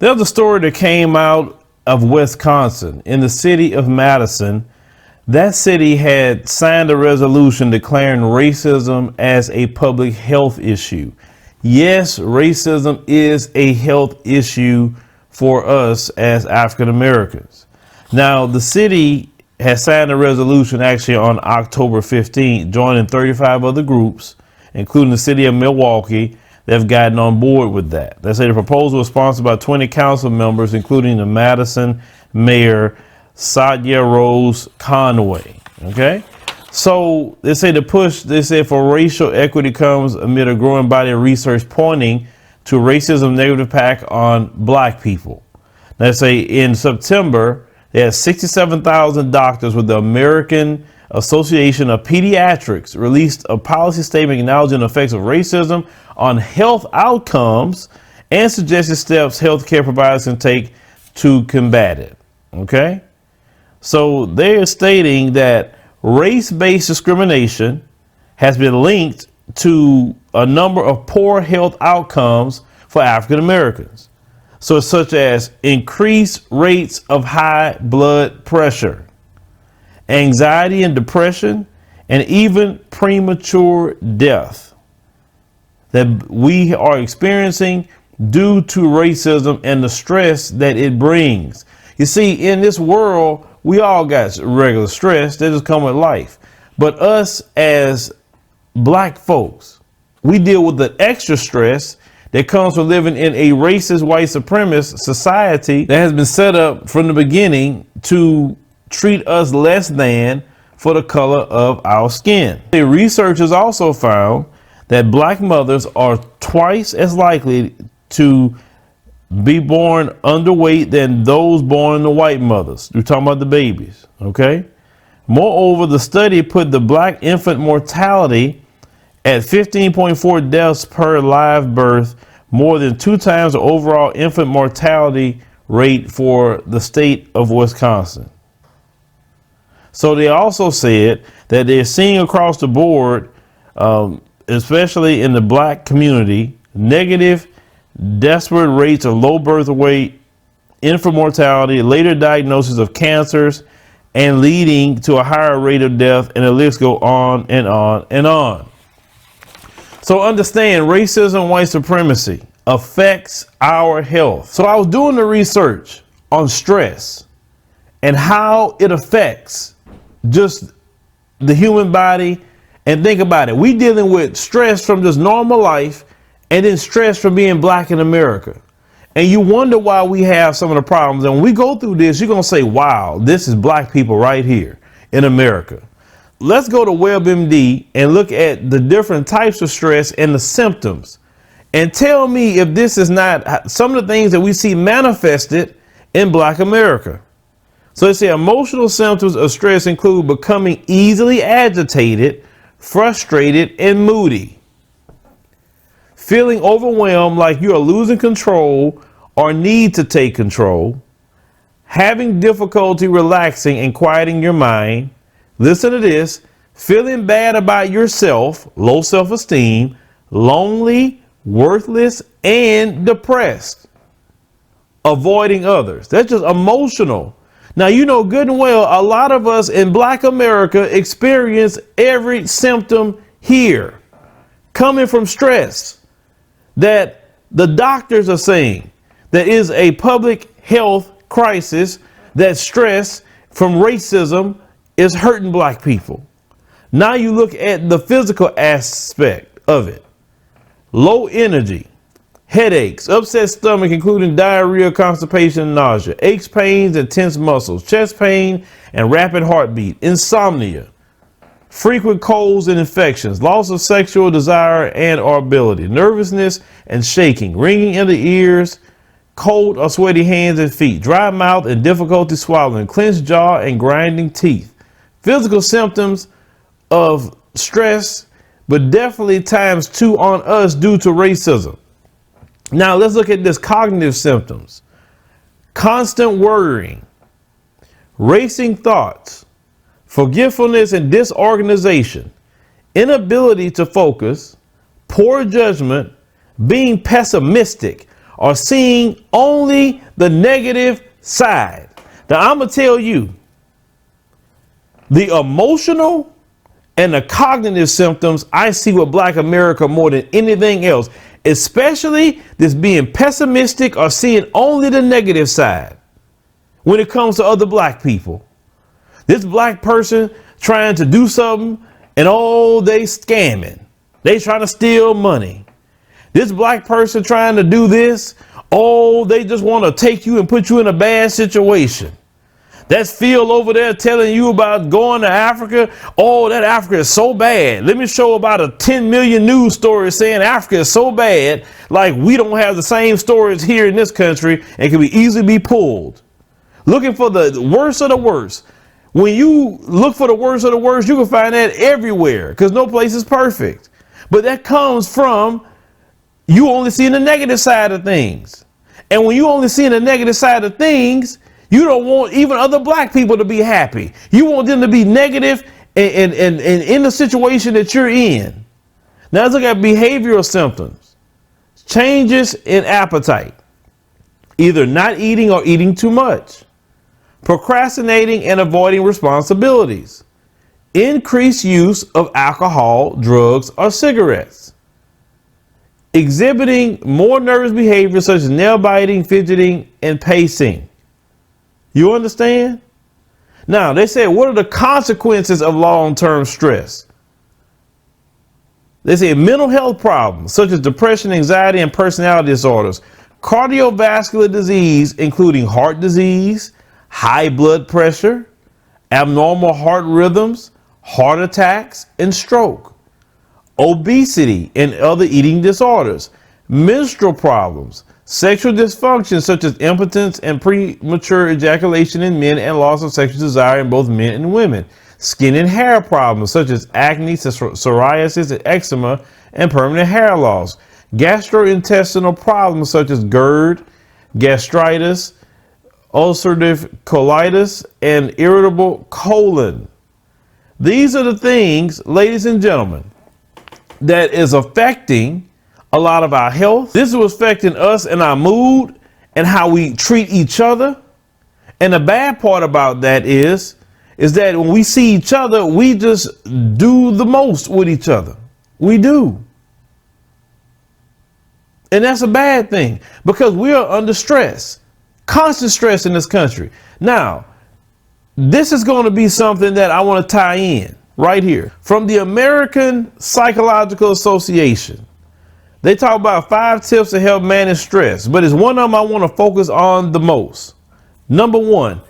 There's a story that came out of Wisconsin in the city of Madison. That city had signed a resolution declaring racism as a public health issue. Yes, racism is a health issue for us as African Americans. Now, the city has signed a resolution actually on October 15th, joining 35 other groups, including the city of Milwaukee, that have gotten on board with that. They say the proposal was sponsored by 20 council members, including the Madison Mayor, Satya Rose Conway. Okay. So they say the push, they say for racial equity comes amid a growing body of research pointing to racism negative impact on black people. They say in September, they had 67,000 doctors with the American Association of Pediatrics released a policy statement acknowledging the effects of racism on health outcomes and suggested steps healthcare providers can take to combat it. Okay. So they are stating that race-based discrimination has been linked to a number of poor health outcomes for African Americans. So such as increased rates of high blood pressure, anxiety and depression, and even premature death that we are experiencing due to racism and the stress that it brings. You see, in this world, we all got regular stress that just come with life. But us as black folks, we deal with the extra stress that comes from living in a racist white supremacist society that has been set up from the beginning to treat us less than for the color of our skin. The researchers also found that black mothers are twice as likely to be born underweight than those born to white mothers. We're talking about the babies, okay? Moreover, the study put the black infant mortality at 15.4 deaths per live birth, more than 2 times the overall infant mortality rate for the state of Wisconsin. So they also said that they're seeing across the board, especially in the black community, negative, desperate rates of low birth weight, infant mortality, later diagnosis of cancers, and leading to a higher rate of death, and the list go on and on and on. So understand, racism, white supremacy affects our health. So I was doing the research on stress and how it affects just the human body. And think about it. We dealing with stress from just normal life and then stress from being black in America. And you wonder why we have some of the problems. And when we go through this, you're going to say, wow, this is black people right here in America. Let's go to WebMD and look at the different types of stress and the symptoms. And tell me if this is not some of the things that we see manifested in black America. So they say emotional symptoms of stress include becoming easily agitated, frustrated, and moody. Feeling overwhelmed, like you are losing control or need to take control. Having difficulty relaxing and quieting your mind. Listen to this. Feeling bad about yourself, low self-esteem, lonely, worthless, and depressed. Avoiding others. That's just emotional. Now, you know good and well, a lot of us in black America experience every symptom here coming from stress that the doctors are saying that is a public health crisis, that stress from racism is hurting black people. Now you look at the physical aspect of it. Low energy, headaches, upset stomach, including diarrhea, constipation, and nausea, aches, pains, and tense muscles, chest pain, and rapid heartbeat, insomnia, frequent colds and infections, loss of sexual desire and or ability, nervousness and shaking, ringing in the ears, cold or sweaty hands and feet, dry mouth and difficulty swallowing, clenched jaw and grinding teeth. Physical symptoms of stress, but definitely times 2 on us due to racism. Now let's look at this cognitive symptoms. Constant worrying, racing thoughts, forgetfulness and disorganization, inability to focus, poor judgment, being pessimistic are seeing only the negative side. Now, I'm going to tell you, the emotional and the cognitive symptoms I see with Black America more than anything else, especially this being pessimistic or seeing only the negative side when it comes to other Black people. This Black person trying to do something and they scamming. They trying to steal money. This Black person trying to do this, they just want to take you and put you in a bad situation. That's Phil over there telling you about going to Africa. Oh, that Africa is so bad. Let me show about a 10 million news story saying Africa is so bad, like we don't have the same stories here in this country and can be easily be pulled. Looking for the worst of the worst. When you look for the worst of the worst, you can find that everywhere because no place is perfect. But that comes from you only seeing the negative side of things. And when you only seeing the negative side of things, you don't want even other Black people to be happy. You want them to be negative and in the situation that you're in. Now let's look at behavioral symptoms. Changes in appetite. Either not eating or eating too much. Procrastinating and avoiding responsibilities. Increased use of alcohol, drugs, or cigarettes. Exhibiting more nervous behaviors such as nail biting, fidgeting, and pacing. You understand? Now, they say, what are the consequences of long-term stress? They say mental health problems such as depression, anxiety, and personality disorders. Cardiovascular disease, including heart disease, high blood pressure, abnormal heart rhythms, heart attacks, and stroke. Obesity and other eating disorders. Menstrual problems. Sexual dysfunction such as impotence and premature ejaculation in men and loss of sexual desire in both men and women. Skin and hair problems such as acne, psoriasis, and eczema, and permanent hair loss. Gastrointestinal problems such as GERD, gastritis, ulcerative colitis, and irritable colon. These are the things, ladies and gentlemen, that is affecting a lot of our health. This is affecting us and our mood and how we treat each other. And the bad part about that is that when we see each other, we just do the most with each other. We do. And that's a bad thing because we are under stress, constant stress in this country. Now, this is going to be something that I want to tie in right here from the American Psychological Association. They talk about 5 tips to help manage stress, but it's one of them I want to focus on the most. Number 1,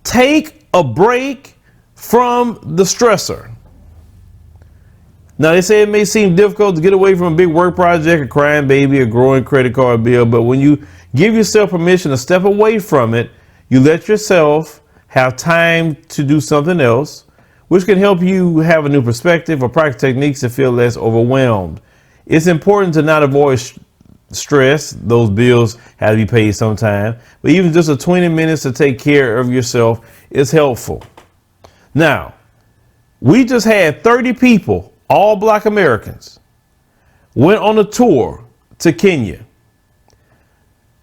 take a break from the stressor. Now, they say it may seem difficult to get away from a big work project, a crying baby, a growing credit card bill, but when you give yourself permission to step away from it, you let yourself have time to do something else, which can help you have a new perspective or practice techniques to feel less overwhelmed. It's important to not avoid stress. Those bills have to be paid sometime, but even just a 20 minutes to take care of yourself is helpful. Now, we just had 30 people, all Black Americans, went on a tour to Kenya.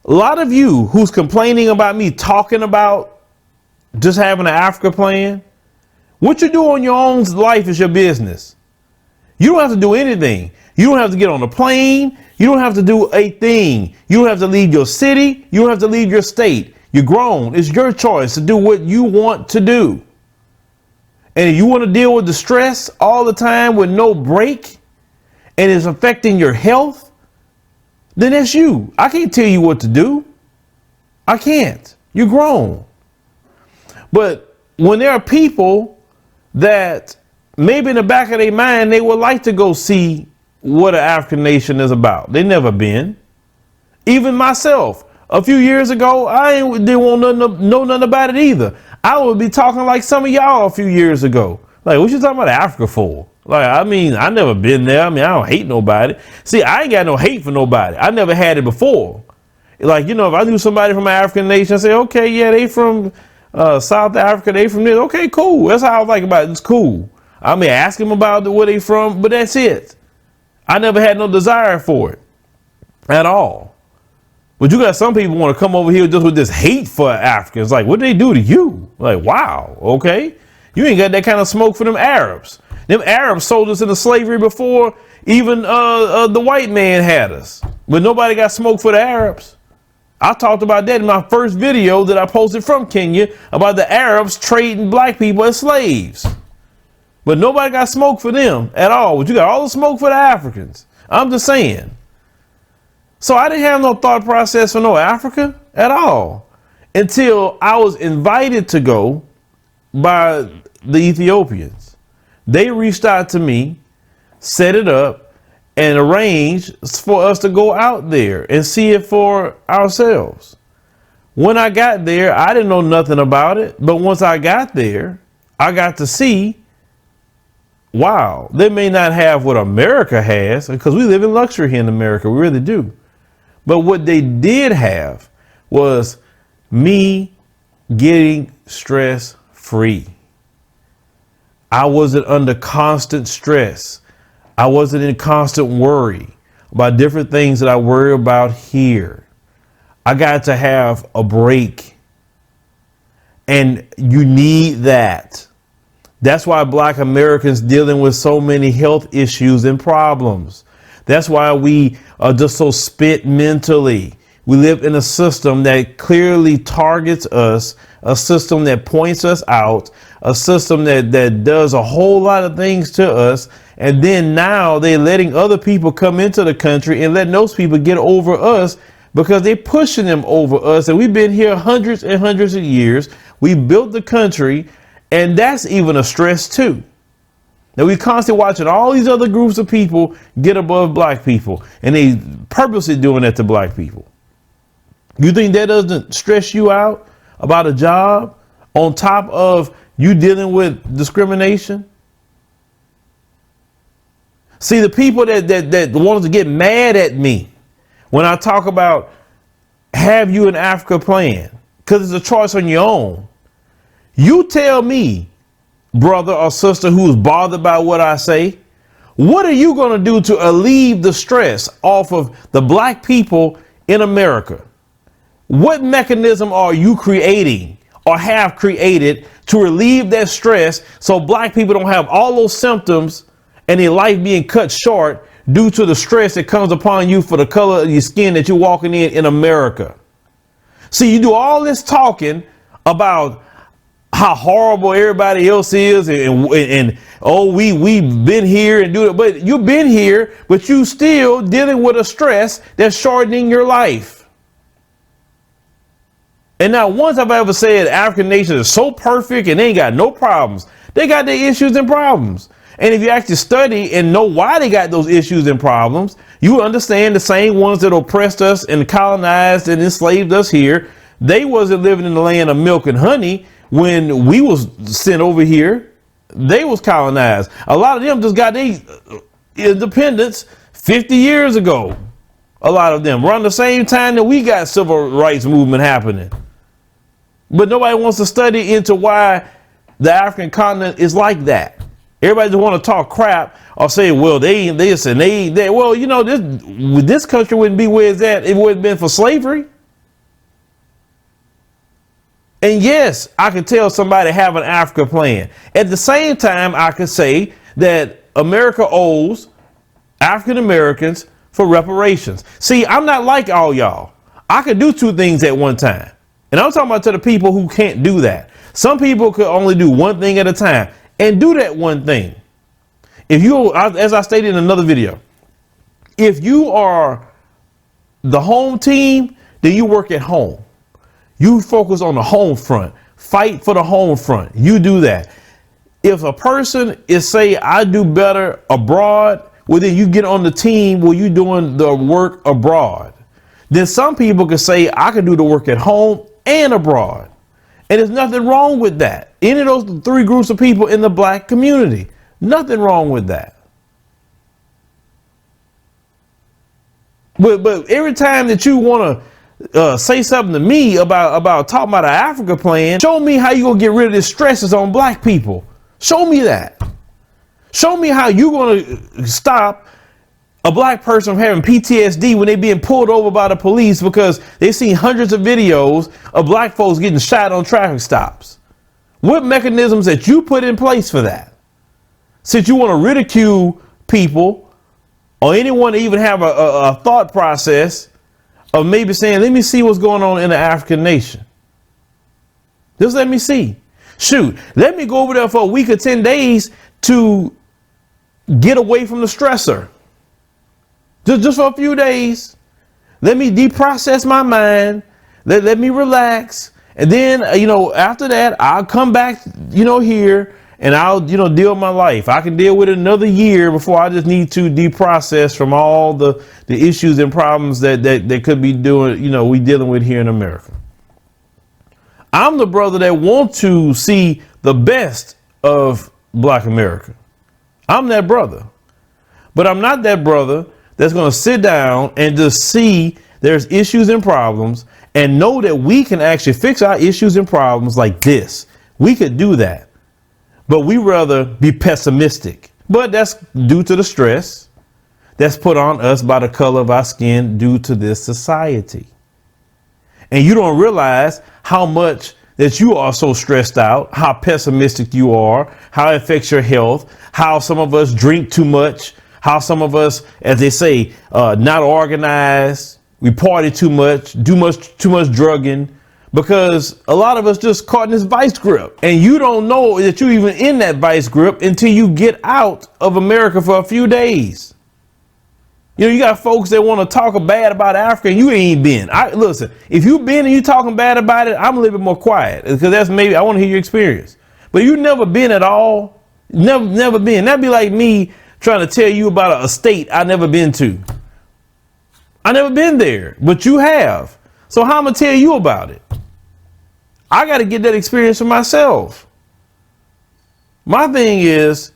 A lot of you who's complaining about me talking about just having an Africa plan, what you do on your own life is your business. You don't have to do anything. You don't have to get on a plane. You don't have to do a thing. You don't have to leave your city. You don't have to leave your state. You're grown. It's your choice to do what you want to do. And if you want to deal with the stress all the time with no break and it's affecting your health, then that's you. I can't tell you what to do. I can't. You're grown. But when there are people that maybe in the back of their mind, they would like to go see what an African nation is about. They never been. Even myself, a few years ago, I didn't want know nothing about it either. I would be talking like some of y'all a few years ago. Like, what you talking about Africa for? Like, I mean, I never been there. I mean, I don't hate nobody. See, I ain't got no hate for nobody. I never had it before. Like, you know, if I knew somebody from an African nation, I say, okay, yeah, they from South Africa, they from this. Okay, cool. That's how I like about it. It's cool. I may ask them about where they from, but that's it. I never had no desire for it at all. But you got some people want to come over here just with this hate for Africans. Like, what did they do to you? Like, wow, okay. You ain't got that kind of smoke for them Arabs. Them Arabs sold us into slavery before even the white man had us. But nobody got smoke for the Arabs. I talked about that in my first video that I posted from Kenya about the Arabs trading black people as slaves. But nobody got smoke for them at all. But you got all the smoke for the Africans. I'm just saying. So I didn't have no thought process for no Africa at all until I was invited to go by the Ethiopians. They reached out to me, set it up, and arranged for us to go out there and see it for ourselves. When I got there, I didn't know nothing about it. But once I got there, I got to see, wow, they may not have what America has, because we live in luxury here in America. We really do. But what they did have was me getting stress free. I wasn't under constant stress. I wasn't in constant worry about different things that I worry about here. I got to have a break. And you need that. That's why Black Americans dealing with so many health issues and problems. That's why we are just so spent mentally. We live in a system that clearly targets us, a system that points us out, a system that does a whole lot of things to us. And then now they're letting other people come into the country and letting those people get over us because they're pushing them over us. And we've been here hundreds and hundreds of years. We built the country, and that's even a stress too. Now we constantly watching all these other groups of people get above black people, and they purposely doing that to black people. You think that doesn't stress you out about a job on top of you dealing with discrimination? See, the people that wanted to get mad at me when I talk about have you an Africa plan, because it's a choice on your own. You tell me, brother or sister who's bothered by what I say, what are you going to do to alleviate the stress off of the black people in America? What mechanism are you creating or have created to relieve that stress so black people don't have all those symptoms and their life being cut short due to the stress that comes upon you for the color of your skin that you're walking in America? See, you do all this talking about how horrible everybody else is and oh, we've been here and do it, but you've been here, but you still dealing with a stress that's shortening your life. And not once have I ever said African nations are so perfect and they ain't got no problems. They got their issues and problems. And if you actually study and know why they got those issues and problems, you understand the same ones that oppressed us and colonized and enslaved us here. They wasn't living in the land of milk and honey when we was sent over here. They was colonized. A lot of them just got their independence 50 years ago. A lot of them around the same time that we got civil rights movement happening. But nobody wants to study into why the African continent is like that. Everybody just want to talk crap or say, well, they this and they. Well, you know, this country wouldn't be where it's at if it wouldn't been for slavery. And yes, I could tell somebody have an Africa plan. At the same time, I could say that America owes African Americans for reparations. See, I'm not like all y'all. I could do two things at one time. And I'm talking about to the people who can't do that. Some people could only do one thing at a time and do that one thing. If you, as I stated in another video, if you are the home team, then you work at home. You focus on the home front, fight for the home front. You do that. If a person is say, I do better abroad, well, then you get on the team where you're doing the work abroad. Then some people can say, I can do the work at home and abroad. And there's nothing wrong with that. Any of those three groups of people in the black community, nothing wrong with that. But every time that you want to say something to me about talking about an Africa plan, show me how you gonna get rid of the stresses on black people. Show me that. Show me how you're going to stop a black person from having PTSD when they being pulled over by the police because they've seen hundreds of videos of black folks getting shot on traffic stops. What mechanisms that you put in place for that? Since you want to ridicule people or anyone to even have a thought process of maybe saying, let me see what's going on in the African nation. Just let me see. Shoot, let me go over there for a week or 10 days to get away from the stressor. Just for a few days. Let me deprocess my mind. Let me relax. And then, after that, I'll come back, here and I'll, deal with my life. I can deal with it another year before I just need to deprocess from all the issues and problems that could be we dealing with here in America. I'm the brother that want to see the best of Black America. I'm that brother. But I'm not that brother that's going to sit down and just see there's issues and problems and know that we can actually fix our issues and problems like this. We could do that. But we rather be pessimistic. But that's due to the stress that's put on us by the color of our skin due to this society. And you don't realize how much that you are so stressed out, how pessimistic you are, how it affects your health, how some of us drink too much, how some of us, as they say, not organized, we party too much, too much drugging, because a lot of us just caught in this vice grip. And you don't know that you're even in that vice grip until you get out of America for a few days. You got folks that want to talk bad about Africa and you ain't been. Listen, if you've been and you talking bad about it, I'm a little bit more quiet because that's maybe I want to hear your experience. But you never been at all. Never been. That'd be like me trying to tell you about a state I never been to. I never been there, but you have. So how am I gonna tell you about it? I got to get that experience for myself. My thing is,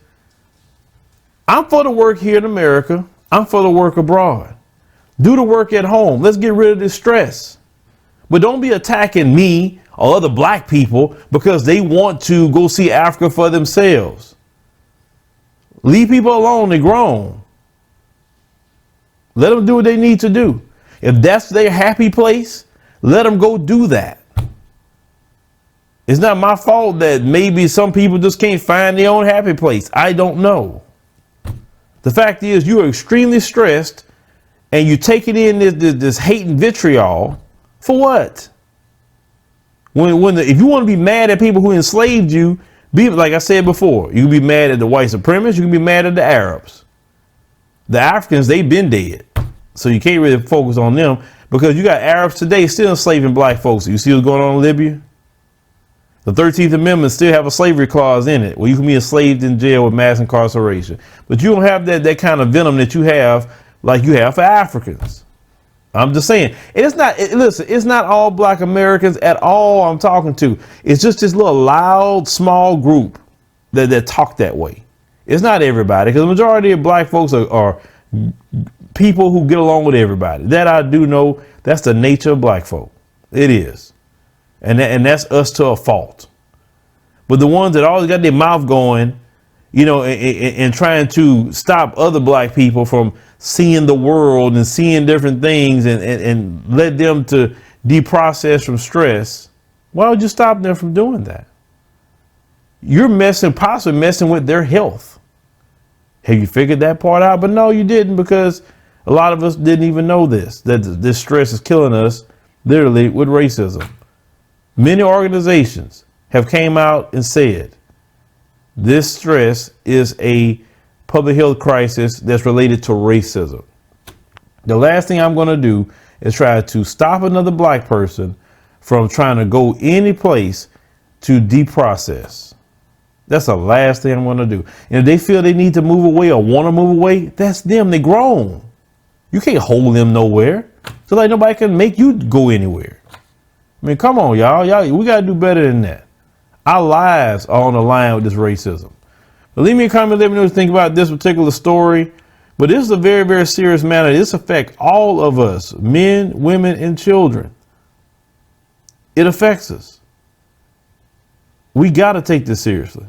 I'm for the work here in America. I'm for the work abroad. Do the work at home. Let's get rid of this stress. But don't be attacking me or other black people because they want to go see Africa for themselves. Leave people alone. They're grown. Let them do what they need to do. If that's their happy place, let them go do that. It's not my fault that maybe some people just can't find their own happy place. I don't know. The fact is you are extremely stressed and you taking in this hate and vitriol for what? If you want to be mad at people who enslaved you, be like I said before, you can be mad at the white supremacists, you can be mad at the Arabs. The Africans, they've been dead. So you can't really focus on them because you got Arabs today still enslaving black folks. You see what's going on in Libya? The 13th Amendment still have a slavery clause in it where you can be enslaved in jail with mass incarceration. But you don't have that kind of venom that you have like you have for Africans. I'm just saying. Listen, it's not all black Americans at all I'm talking to. It's just this little loud, small group that talk that way. It's not everybody, because the majority of black folks are people who get along with everybody. That I do know. That's the nature of black folk. It is. And that's us to a fault. But the ones that always got their mouth going, and trying to stop other black people from seeing the world and seeing different things and let them to deprocess from stress, why would you stop them from doing that? You're possibly messing with their health. Have you figured that part out? But no, you didn't, because a lot of us didn't even know that this stress is killing us literally with racism. Many organizations have came out and said this stress is a public health crisis that's related to racism. The last thing I'm going to do is try to stop another black person from trying to go any place to deprocess. That's the last thing I'm going to do. And if they feel they need to move away or want to move away, that's them. They're grown. You can't hold them nowhere. So like nobody can make you go anywhere. I mean, come on, y'all, we got to do better than that. Our lives are on the line with this racism. But leave me a comment, let me know what you think about this particular story. But this is a very, very serious matter. This affects all of us, men, women, and children. It affects us. We got to take this seriously.